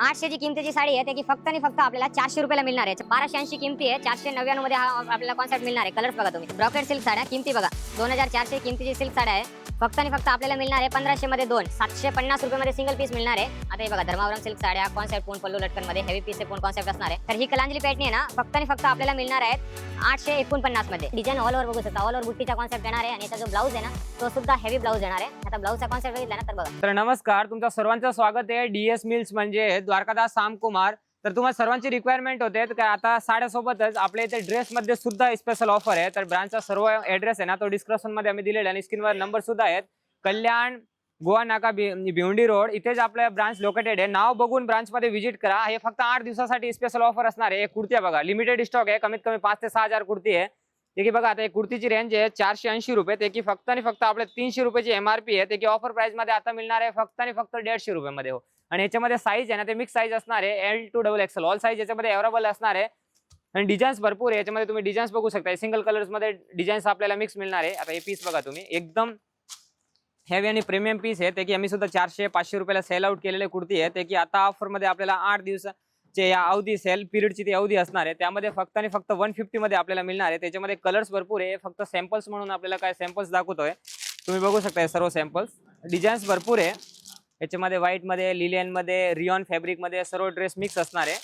800 ची किमतीची साडी आहे, ती फक्त आणि फक्त आपल्याला 400 रुपयाला मिळणार आहे. 1280 किमती आहे, 499 मध्ये हा आपल्याला कॉन्सेप्ट मिळणार आहे. कलर्स बघा तुम्ही. ब्रॉकेड सिल्क साड्या किमती बघा, 2400 किमतीची सिल्क साड्या आहे. फक्त आणि फक्त आपल्याला मिळणार आहे 1500 मध्ये 2, 750 रुपयामध्ये सिंगल पीस मिळणार आहे. आता हे बघा धर्मावरम सिल्क साड्या कॉन्सेप्ट पूर्ण पल्लू लटकन मध्ये हेवी पीस पूर्ण कॉन्सेप्ट असणार आहे. तर ही कलांजली पॅटर्न आहे ना, फक्त आणि फक्त आपल्याला मिळणार आहे 849 मध्ये. डिझाईन ऑल ओव्हर बघू शकता, ऑल ओव्हर बुट्टीचा कॉन्सेप्ट येणार आहे आणि याचा जो ब्लाउज आहे ना तो सुद्धा हेवी ब्लाउज येणार आहे. आता ब्लाउजचा कॉन्सेप्ट बघितला ना तर बघा. तर नमस्कार, तुमचं सर्वांचं स्वागत आहे डीएस मिल्स म्हणजे द्वारकादास सामकुमार. तर तुम्हाला सर्वांची रिक्वायरमेंट होते तर आता साड्यासोबतच आपल्या इथे ड्रेसमध्ये सुद्धा स्पेशल ऑफर आहे. तर ब्रांचचा सर्व ऍड्रेस आहे ना तो डिस्क्रिप्शन मध्ये आम्ही दिलेला आणि स्क्रीनवर नंबर सुद्धा आहेत. कल्याण गोवा नाका भिवंडी रोड इथेच आपल्या ब्रांच लोकेटेड आहे. नाव बघून ब्रांच मध्ये व्हिजिट करा. हे फक्त 8 दिवसासाठी स्पेशल ऑफर असणार आहे. कुर्ती बघा, लिमिटेड स्टॉक आहे, कमीत कमी 5 ते 6 हजार कुर्ती आहे. ते की बघा आता कुर्तीची रेंज आहे 480 रुपये, ते की फक्त आणि फक्त आपल्या 300 रुपयाची एमआरपी आहे. ते की ऑफर प्राइस मध्ये आता मिळणार आहे फक्त आणि फक्त 150 रुपयामध्ये हो. आणि याच्यामध्ये साईज आहे ना ते मिक्स साईज असणार आहे, L to XXL all size याच्यामध्ये अवेलेबल असणार आहे. आणि डिझाईन्स भरपूर आहे याच्यामध्ये, तुम्ही डिझाईन्स बघू शकता. सिंगल कलर्स मध्ये डिझाईन्स आपल्याला मिक्स मिळणार आहे. आता हे पीस बघा तुम्ही, एकदम हेवी आणि प्रीमियम पीस आहे. ते की आम्ही सुद्धा 400-500 रुपयाला सेल आउट केलेले कुर्ती आहे. ते की आता ऑफर मध्ये आपल्याला 8 दिवसाचे या अवधी सेल पिरियडची ती अवधी असणार आहे. त्यामध्ये फक्त आणि फक्त 150 मध्ये आपल्याला मिळणार आहे. त्याच्यामध्ये कलर्स भरपूर आहे, फक्त सॅम्पल्स म्हणून आपल्याला काय सॅम्पल्स दाखवतोय. तुम्ही बघू शकता सर्व सॅम्पल्स. डिझाईन्स भरपूर आहे याच्यामध्ये, व्हाईट मध्ये, लिलियन मध्ये, रियॉन फॅब्रिक मध्ये सर्व ड्रेस मिक्स असणार आहे.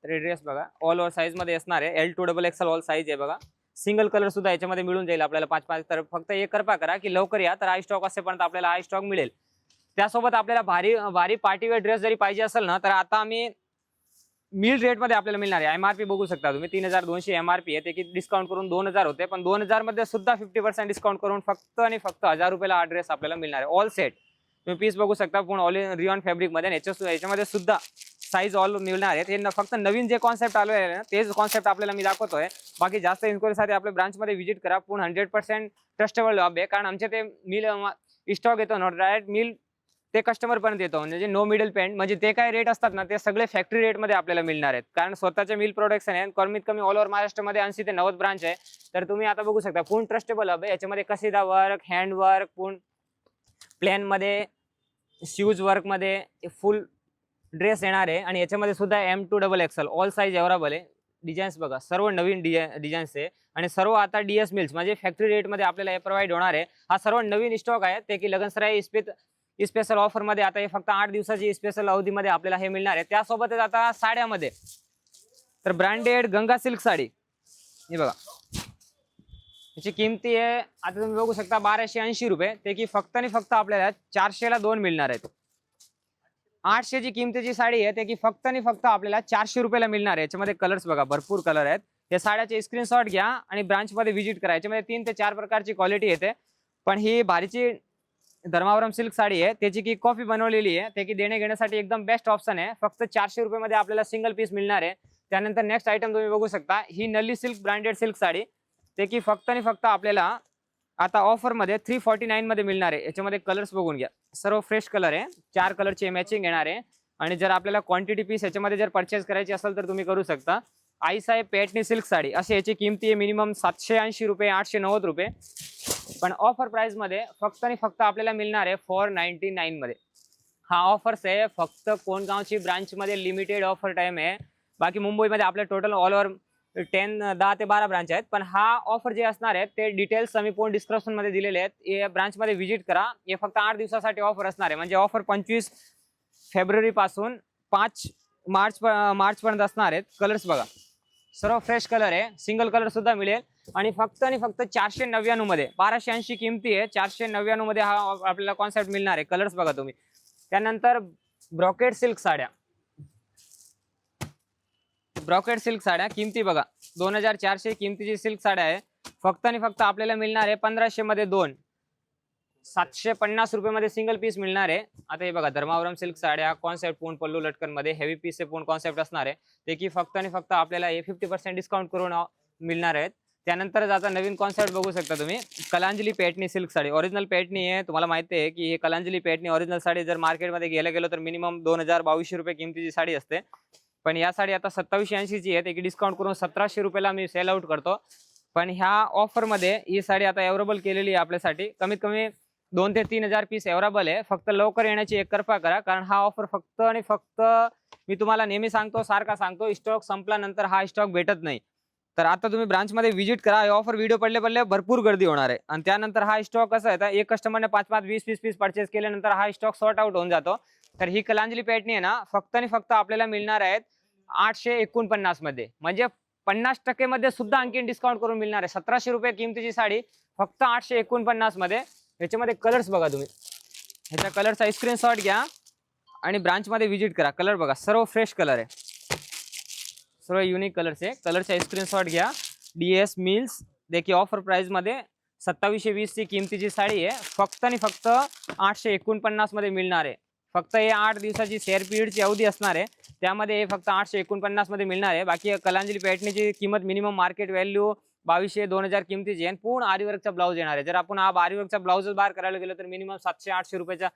तर ड्रेस बघा ऑल ओव्हर साईज मध्ये असणार आहे, L to XXL all size आहे बघा. सिंगल कलर सुद्धा याच्यामध्ये मिळून जाईल आपल्याला 5-5. तर फक्त एक कृपा करा की लवकर या, तर हाय स्टॉक असेपर्यंत आपल्याला हाय स्टॉक मिळेल. त्यासोबत आपल्याला भारी भारी पार्टीवेअर ड्रेस जरी पाहिजे असेल ना तर आता आम्ही मिल रेट मध्ये आपल्याला मिळणार आहे. एमआरपी बघू शकता तुम्ही, 3200 एमआरपी आहे. ते की डिस्काउंट करून 2000 होते, पण 2000 मध्ये सुद्धा 50% डिस्काउंट करून फक्त आणि फक्त 1000 रुपयाला हा ड्रेस आपल्याला मिळणार आहे. ऑल सेट तुम्ही पीस बघू शकता, पूर्ण ऑल रियॉन फॅब्रिक मध्ये. याच्यामध्ये सुद्धा साईज ऑल मिळणार आहेत. हे फक्त नवीन जे कॉन्सेप्ट आलो आहे ना तेच कॉन्सेप्ट आपल्याला मी दाखवतोय. बाकी जास्त इन्क्वायरीसाठी आपल्या ब्रांच मध्ये व्हिजिट करा. पूर्ण 100% ट्रस्टेबल जॉब आहे, कारण आमचे ते मिल स्टॉक येतो ना डायरेक्ट मिल ते कस्टमर पर्यंत येतो. म्हणजे नो मिडल पेंट, म्हणजे ते काय रेट असतात ना ते सगळे फॅक्टरी रेट मध्ये आपल्याला मिळणार आहेत, कारण स्वतःचे मिल प्रोडक्शन आहे. कमीत कमी ऑल ओव्हर महाराष्ट्रामध्ये 80 ते 90 ब्रांच आहे. तर तुम्ही आता बघू शकता पूर्ण ट्रस्टेबल हब आहे. याच्यामध्ये कसिदा वर्क, हँड वर्क, पूर्ण प्लेन मध्ये, शूज वर्क मध्ये फुल ड्रेस येणार आहे. आणि याच्यामध्ये सुद्धा M to XXL all size available आहे. डिझाईन्स बघा सर्व नवीन डिझाईन्स आहे आणि सर्व आता डीएस मिल्स म्हणजे फॅक्टरी रेट मध्ये आपल्याला हे प्रोव्हाइड होणार आहे. हा सर्व नवीन स्टॉक आहे. ते की लगनसराय स्पेशल ऑफर मध्ये आता हे फक्त 8 दिवसाची स्पेशल अवधीमध्ये आपल्याला हे मिळणार आहे. त्यासोबतच आता साड्यामध्ये तर ब्रँडेड गंगा सिल्क साडी हे बघा, याची किमती आहे आता तुम्ही बघू शकता 1280 रुपये. ते की फक्त आणि फक्त आपल्याला 400 ला 2 मिळणार आहेत. 800 ची किमतीची साडी आहे ते की फक्त आणि फक्त आपल्याला 400 रुपयाला मिळणार आहे. याच्यामध्ये कलर्स बघा भरपूर कलर आहेत. या साड्याचे स्क्रीनशॉट घ्या आणि ब्रांच मध्ये व्हिजिट करा. याच्यामध्ये 3 ते 4 प्रकारची क्वालिटी येते, पण ही भारीची धर्मावरम सिल्क साडी आहे त्याची की कॉफी बनवलेली आहे. ते की देणे घेण्यासाठी एकदम बेस्ट ऑप्शन आहे. फक्त 400 रुपयामध्ये आपल्याला सिंगल पीस मिळणार आहे. त्यानंतर नेक्स्ट आयटम तुम्ही बघू शकता, ही नल्ली सिल्क ब्रँडेड सिल्क साडी ते की फक्त आणि फक्त आपल्याला आता ऑफर मध्ये 349 मध्ये मिळणार आहे. याच्यामध्ये कलर्स बघून घ्या, सर्व फ्रेश कलर आहे, 4 कलरची मॅचिंग येणार आहे. आणि जर आपल्याला क्वांटिटी पीस याच्यामध्ये जर परचेस करायची असेल तर तुम्ही करू शकता. आईसाहेब पॅटनी सिल्क साडी अशी याची किमती आहे मिनिमम 780 रुपये, 890 रुपये, पण ऑफर प्राइस मध्ये फक्त आणि फक्त आपल्याला मिळणार आहे 499 मध्ये. हा ऑफर्स आहे फक्त कोणगावची ब्रांच मध्ये, लिमिटेड ऑफर टाइम आहे. बाकी मुंबईमध्ये आपल्या टोटल ऑल ओव्हर 10 ते 12 ब्रांच आहेत. पण हा ऑफर जे असणार आहे ते डिटेल्स आम्ही पूर्ण डिस्क्रिप्शन मध्ये दिलेले आहेत. या ब्रांच मध्ये व्हिजिट करा. हे फक्त 8 दिवसासाठी ऑफर असणार आहे. म्हणजे ऑफर 25 फेब्रुवारी पासून 5 मार्च पर्यंत असणार आहेत. कलर्स बघा सर्व फ्रेश कलर आहे, सिंगल कलर सुद्धा मिळेल. आणि फक्त 499 मध्ये, 1280 किमती आहे, 499 मध्ये हा आपल्याला कॉन्सेप्ट मिळणार आहे. कलर्स बघा तुम्ही. त्यानंतर ब्रॉकेड सिल्क साड्या, ब्रॉकेड सिल्क साड्या किमती बघा 2400 किमतीची सिल्क साड्या आहे. फक्त आणि फक्त आपल्याला मिळणार आहे 1500 मध्ये 2, 750 रुपये मध्ये सिंगल पीस मिळणार आहे. आता हे बघा धर्मावरम सिल्क साड्या कॉन्सेप्ट पूर्ण पल्लू लटकन मध्ये हेवी पीस पूर्ण कॉन्सेप्ट असणार आहे. ते की फक्त आणि फक्त आपल्याला 50% डिस्काउंट करून मिळणार आहेत. त्यानंतर आता नवीन कॉन्सेप्ट बघू शकता तुम्ही, कलांजली पॅटनी सिल्क साडी ओरिजिनल पॅटनी आहे. तुम्हाला माहिती आहे की हे कलांजली पॅटनी ओरिजिनल साडी जर मार्केटमध्ये गेलो तर मिनिमम 2200 रुपये किमतीची साडी असते. पण या साडी आता 2780 ची आहे. ते की डिस्काउंट करून 1700 रुपयाला मी सेल आउट करतो. पण ह्या ऑफर मध्ये ही साडी आता अवेलेबल केलेली आहे आपल्यासाठी. कमीत कमी 2 ते 3,000 पीस अवेलेबल आहे. फक्त लवकर येण्याची एक कृपा करा, कारण हा ऑफर फक्त आणि फक्त मी तुम्हाला नेहमी सांगतो, सारखा सांगतो, स्टॉक संपल्यानंतर हा स्टॉक भेटत नाही. तर आता तुम्ही ब्रांचमध्ये व्हिजिट करा. हे ऑफर व्हिडिओ पडले भरपूर गर्दी होणार आहे. आणि त्यानंतर हा स्टॉक कसा आहे, तर एक कस्टमरने 5-5, 20-20 पीस परचेस केल्यानंतर हा स्टॉक सॉर्ट आउट होऊन जातो. तर ही कलांजली पॅटर्न आहे ना, फक्त आणि फक्त आपल्याला मिळणार आहेत 849 मध्ये. म्हणजे 50% मध्ये सुद्धा आणखीन डिस्काउंट करून मिळणार आहे. 1700 रुपये किमतीची साडी फक्त 849 मध्ये. याच्यामध्ये कलर्स बघा तुम्ही, ह्याच्या कलरचा स्क्रीनशॉट घ्या आणि ब्रांचमध्ये व्हिजिट करा. कलर बघा, सर्व फ्रेश कलर आहे, सर्व युनिक कलर्स आहे. कलरचा स्क्रीनशॉट घ्या. DS मिल्स देखील ऑफर प्राइस मध्ये 2720 ची किमतीची साडी आहे. फक्त आणि फक्त 849 मध्ये मिळणार आहे. फक्त हे 8 दिवसाची शेअर पिरियडची अवधी असणार आहे, त्यामध्ये हे फक्त 849 मध्ये मिळणार आहे. बाकी कलांजली पॅटर्नची किंमत मिनिमम मार्केट व्हॅल्यू 2200-2000 किमतीची आहे. पूर्ण आरीवर्कचा ब्लाऊज येणार आहे. जर आपण हा आरीवर्कचा ब्लाऊज बाहेर करायला गेलो तर मिनिमम 700-800 रुपयाचा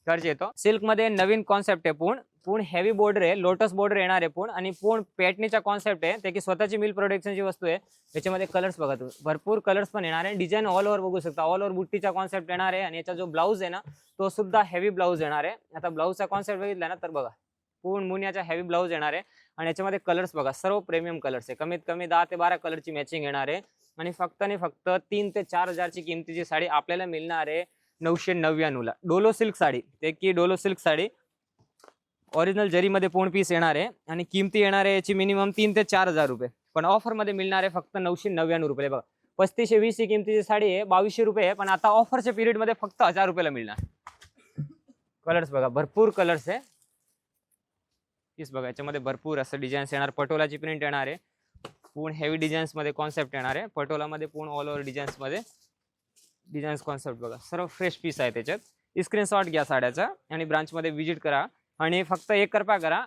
खर्च येतो. सिल्क मध्ये नवीन कॉन्सेप्ट आहे. पूर्ण हेवी बॉर्डर आहे, लोटस बॉर्डर येणार आहे आणि पूर्ण पॅटर्नचा कॉन्सेप्ट आहे. त्याची स्वतःची मिल प्रोडक्शनची वस्तू आहे. याच्यामध्ये कलर्स बघा तुम्ही, भरपूर कलर्स पण येणार आहे. डिझाईन ऑल ओव्हर बघू शकता, ऑल ओव्हर बुट्टीचा कॉन्सेप्ट येणार आहे. आणि याचा जो ब्लाऊज आहे ना, तो सुद्धा हेवी ब्लाऊज येणार आहे. आता ब्लाऊजचा कॉन्सेप्ट बघितला ना, तर बघा पूर्ण मुनियाचा हेवी ब्लाऊज येणार आहे. आणि याच्यामध्ये कलर्स बघा, सर्व प्रीमियम कलर्स आहे. कमीत कमी 10 ते 12 कलरची मॅचिंग येणार आहे. आणि फक्त 3 ते 4,000 ची किमतीची साडी आपल्याला मिळणार आहे 999 ला. डोलो सिल्क साडी, ते की डोलो सिल्क साडी ओरिजिनल जरीमध्ये पूर्ण पीस येणार आहे. आणि किमती येणार आहे याची मिनिमम 3 ते 4,000 रुपये. पण ऑफर मध्ये मिळणार आहे फक्त 999 रुपये. बघा 3520 ची किमतीची साडी आहे, 2200 रुपये आहे. पण आता ऑफरच्या पिरियड मध्ये फक्त 1000 रुपयाला मिळणार. कलर्स बघा, भरपूर कलर्स आहे. पीस बघा, याच्यामध्ये भरपूर असं डिझाईन्स येणार. पटोलाची प्रिंट येणार आहे. पूर्ण हेवी डिझाईन्स मध्ये कॉन्सेप्ट येणार आहे. पटोला मध्ये पूर्ण ऑल ओव्हर डिझाईन्स मध्ये डिझाईन्स कॉन्सेप्ट बघा, सर्व फ्रेश पीस आहे. त्याच्यात स्क्रीनशॉट घ्या साड्याचा आणि ब्रांच मध्ये व्हिजिट करा. आणि फक्त एक कृपा करा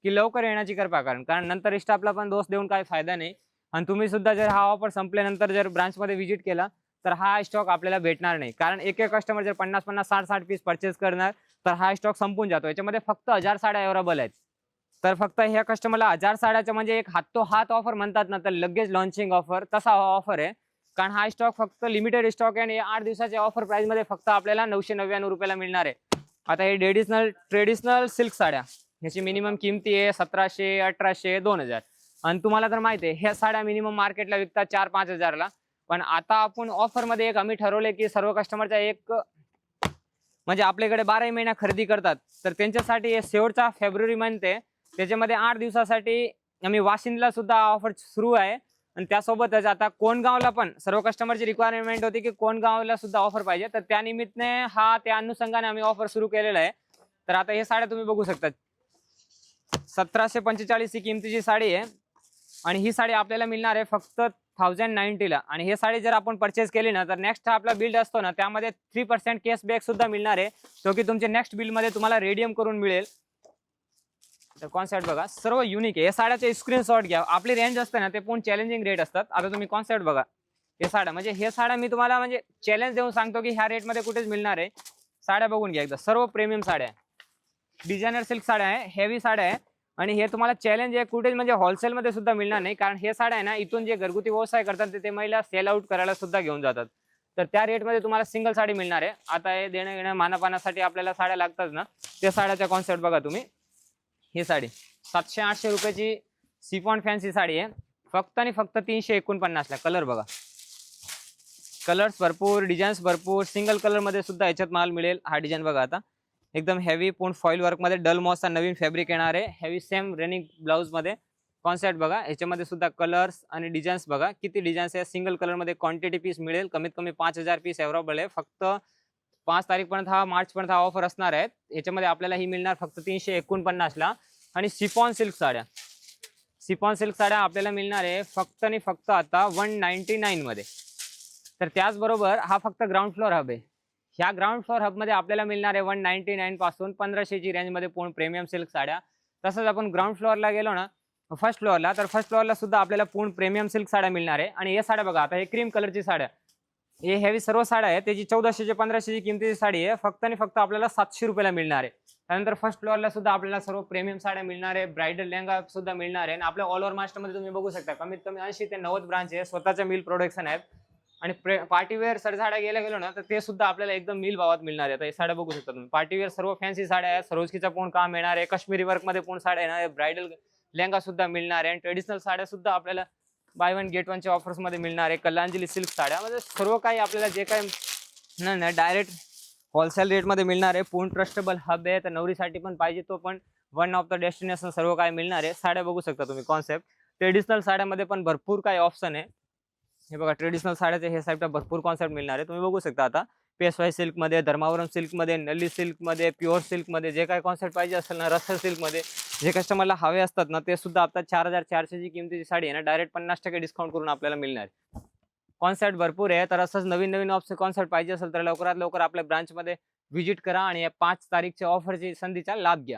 की लवकर येण्याची कृपा करा, कारण नंतर स्टाफला पण दोष देऊन काही फायदा नाही. आणि तुम्ही सुद्धा जर हा ऑफर संपल्यानंतर जर ब्रांच मध्ये व्हिजिट केला तर हा स्टॉक आपल्याला भेटणार नाही. कारण एक कस्टमर जर 50-50, 60-60 पीस परचेस करणार तर हा स्टॉक संपून जातो. याच्यामध्ये फक्त 1000 साड्या अवेलेबल आहेत. तर फक्त ह्या कस्टमरला 1000 साड्याचं म्हणजे एक हात ऑफर म्हणतात ना, तर लगेच लॉन्चिंग ऑफर तसा हा ऑफर आहे. कारण हा स्टॉक फक्त लिमिटेड स्टॉक आहे आणि 8 दिवसाच्या ऑफर प्राइस मध्ये फक्त आपल्याला 999 रुपयाला मिळणार आहे. आता हे ट्रेडिशनल सिल्क साड्या, ह्याची मिनिमम किमती आहे 1700, 1800, 2000. आणि तुम्हाला तर माहिती आहे ह्या साड्या मिनिमम मार्केटला विकतात 4-5 हजारला. पण आता आपण ऑफर मध्ये एक आम्ही ठरवले की सर्व कस्टमरचा एक म्हणजे आपल्याकडे 12 महिना खरेदी करतात, तर त्यांच्यासाठी शेवटचा फेब्रुवारी मंथ आहे, त्याच्यामध्ये 8 दिवसासाठी आम्ही वाशिंदला सुद्धा ऑफर सुरू आहे. आणि त्यासोबतच आता कोणगावला पण सर्व कस्टमरची रिक्वायरमेंट होती की कोणगावला सुद्धा ऑफर पाहिजे, तर त्या निमित्ताने त्या अनुषंगाने आम्ही ऑफर सुरू केलेला आहे. तर आता हे साड्या तुम्ही बघू शकता, 1745 ची किमतीची साडी आहे. आणि ही साडी आपल्याला मिळणार आहे फक्त 1090 ला. आणि ही साडी जर आपण परचेस केली ना, तर नेक्स्ट आपला बिल असतो ना, त्यामध्ये 3% कॅशबॅक सुद्धा मिळणार आहे, जो की तुमच्या नेक्स्ट बिल मध्ये तुम्हाला रेडियम करून मिळेल. तर कॉन्सेप्ट बघा, सर्व युनिक आहे. या साड्याचे स्क्रीनशॉट घ्या. आपली रेंज असते ना, ते पण चॅलेंजिंग रेट असतात. आता तुम्ही कॉन्सेप्ट बघा, हे साड्या म्हणजे हे साड्या मी तुम्हाला म्हणजे चॅलेंज देऊन सांगतो की ह्या रेट मध्ये कुठेच मिळणार आहे. साड्या बघून घ्या एकदा, सर्व प्रीमियम साड्या आहे, डिझायनर सिल्क साड्या आहे, हेवी साड्या आहे. आणि हे तुम्हाला चॅलेंज आहे, कुठेच म्हणजे होलसेल मध्ये सुद्धा मिळणार नाही. कारण हे साड्या आहे ना, इथून जे घरगुती व्यवसाय करतात ते महिला सेल आउट करायला सुद्धा घेऊन जातात. तर त्या रेट मध्ये तुम्हाला सिंगल साडी मिळणार आहे. आता हे देणं घेणं मानापानासाठी आपल्याला साड्या लागतात ना, त्या साड्याचा कॉन्सेप्ट बघा तुम्ही. ही साडी 700-800 रुपयाची सिफॉन फॅन्सी साडी आहे, फक्त आणि फक्त 349 ला. कलर बघा, कलर्स भरपूर, डिझाईन्स भरपूर. सिंगल कलर मध्ये सुद्धा याच्यात माल मिळेल. हा डिझाईन बघा, आता एकदम हेवी पूर्ण फॉईल वर्क मध्ये डल मॉसचा नवीन फॅब्रिक येणार आहे. हेवी सेम रनिंग ब्लाउज मध्ये कॉन्सेप्ट बघा. याच्यामध्ये सुद्धा कलर्स आणि डिझाईन्स बघा, किती डिझाईन्स आहे. सिंगल कलर मध्ये क्वांटिटी पीस मिळेल. कमीत कमी 5000 पीस अवेलेबल आहे. फक्त 5 तारीखपर्यंत मार्च पर्यंत हा ऑफर असणार आहे. याच्यामध्ये आपल्याला ही मिळणार फक्त 349 ला. आणि सिफॉन सिल्क साड्या आपल्याला मिळणार आहे फक्त आणि फक्त आता 199 मध्ये. तर त्याचबरोबर हा फक्त ग्राउंड फ्लोअर हब आहे. ह्या ग्राउंड फ्लोअर हब मध्ये आपल्याला मिळणार आहे 199 पासून 1500 ची रेंज मध्ये पूर्ण प्रीमियम सिल्क साड्या. तसंच आपण ग्राउंड फ्लोअरला गेलो ना, फर्स्ट फ्लोअरला सुद्धा आपल्याला पूर्ण प्रीमियम सिल्क साड्या मिळणार आहे. आणि हे साड्या बघा, आता हे क्रीम कलरची साड्या, हे हेवी सर्व साड्या आहे, त्याची 1400 ते 1500 ची किमतीची साडी आहे. फक्त आणि फक्त आपल्याला 700 रुपयाला मिळणार आहे. त्यानंतर फर्स्ट फ्लोअरला सुद्धा आपल्याला सर्व प्रीमियम साड्या मिळणार आहे. ब्राइडल लेहंगा सुद्धा मिळणार आहे. आणि आपल्या ऑल ओव्हर महाराष्ट्रामध्ये तुम्ही बघू शकता कमीत कमी 80 ते 90 ब्रांच आहे, स्वतःच्या मिल प्रोडक्शन आहेत. आणि पार्टीवेअर सर साड्या गेलो ना तर ते सुद्धा आपल्याला एकदम मिल भावात मिळणार आहे. आता हे साड्या बघू शकता तुम्ही, पार्टीवेअर सर्व फॅन्सी साड्या आहेत, सरोजकीचा पूर्ण काम येणार आहे, काश्मीरी वर्क मध्ये पूर्ण साड्या येणार आहे, ब्रायडल लेहंगा सुद्धा मिळणार आहे आणि ट्रेडिशनल साड्या सुद्धा आपल्याला बाय वन गेट वनच्या ऑफर्स मध्ये मिळणार आहे. कलांजली सिल्क साड्या म्हणजे सर्व काही आपल्याला जे काही ना डायरेक्ट होलसेल रेट मध्ये मिळणार आहे. पूर्ण ट्रस्टेबल हब आहे, तर नवरीसाठी पण पाहिजे तो पण वन ऑफ द डेस्टिनेशन सर्व काही मिळणार आहे. साड्या बघू शकता तुम्ही, कॉन्सेप्ट ट्रेडिशनल साड्यामध्ये पण भरपूर काही ऑप्शन आहे. हे बघा, ट्रेडिशनल साड्याचे हे साईडला भरपूर कॉन्सेप्ट मिळणार आहे. तुम्ही बघू शकता आता पेशवाई सिल्क मध्ये, धर्मावरम सिल्क मध्ये, नल्ली सिल्क मध्ये, प्युअर सिल्क मध्ये जे काही कॉन्सेप्ट पाहिजे असेल ना, रस्सा सिल्क मध्ये जे कस्टमरला हवे असतात ना, ते सुद्धा आता 4400 ची किमतीची साडी आहे ना डायरेक्ट 50% डिस्काउंट करून आपल्याला मिळणार आहे. कॉन्सेप्ट भरपूर आहे, तर असंच नवीन नवीन ऑप्शन कॉन्सेप्ट पाहिजे असेल तर लवकरात लवकर आपल्या ब्रांच मध्ये व्हिजिट करा आणि या 5 तारीखच्या ऑफरची संधीचा लाभ घ्या.